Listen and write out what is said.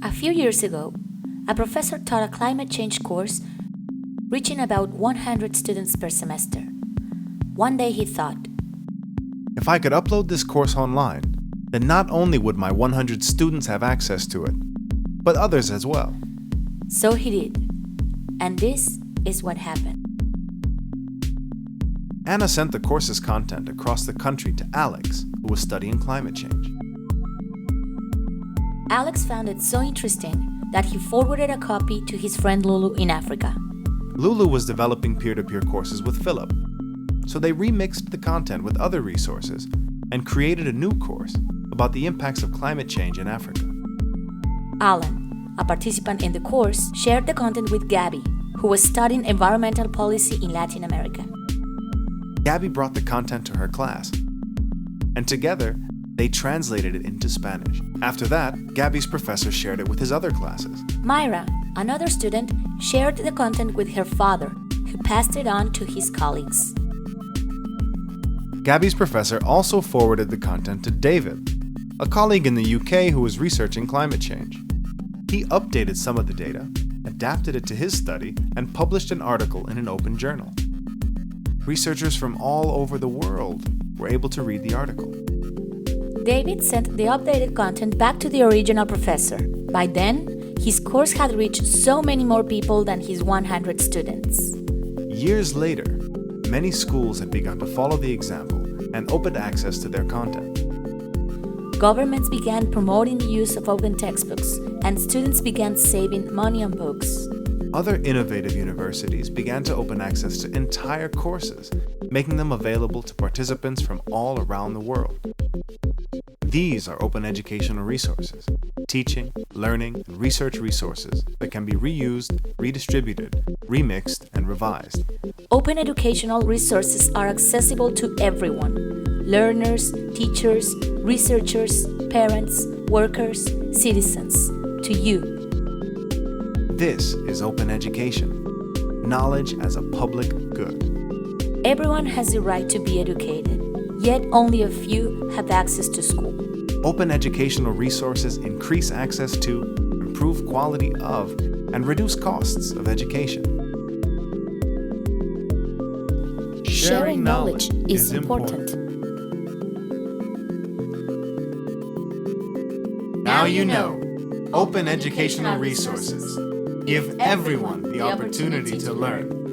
A few years ago, a professor taught a climate change course reaching about 100 students per semester. One day he thought, If I could upload this course online, then not only would my 100 students have access to it, but others as well. So he did. And this is what happened. Anna sent the course's content across the country to Alex, who was studying climate change. Alex found it so interesting that he forwarded a copy to his friend Lulu in Africa. Lulu was developing peer-to-peer courses with Philip, so they remixed the content with other resources and created a new course about the impacts of climate change in Africa. Alan, a participant in the course, shared the content with Gabby, who was studying environmental policy in Latin America. Gabby brought the content to her class, and together, they translated it into Spanish. After that, Gabby's professor shared it with his other classes. Myra, another student, shared the content with her father, who passed it on to his colleagues. Gabby's professor also forwarded the content to David, a colleague in the UK who was researching climate change. He updated some of the data, adapted it to his study, and published an article in an open journal. Researchers from all over the world were able to read the article. David sent the updated content back to the original professor. By then, his course had reached so many more people than his 100 students. Years later, many schools had begun to follow the example and opened access to their content. Governments began promoting the use of open textbooks, and students began saving money on books. Other innovative universities began to open access to entire courses, making them available to participants from all around the world. These are open educational resources, teaching, learning, and research resources that can be reused, redistributed, remixed, and revised. Open educational resources are accessible to everyone: learners, teachers, researchers, parents, workers, citizens, to you. This is open education, knowledge as a public good. Everyone has the right to be educated, yet only a few have access to school. Open educational resources increase access to, improve quality of, and reduce costs of education. Sharing knowledge is important. Now you know. Open educational resources give everyone the opportunity to learn.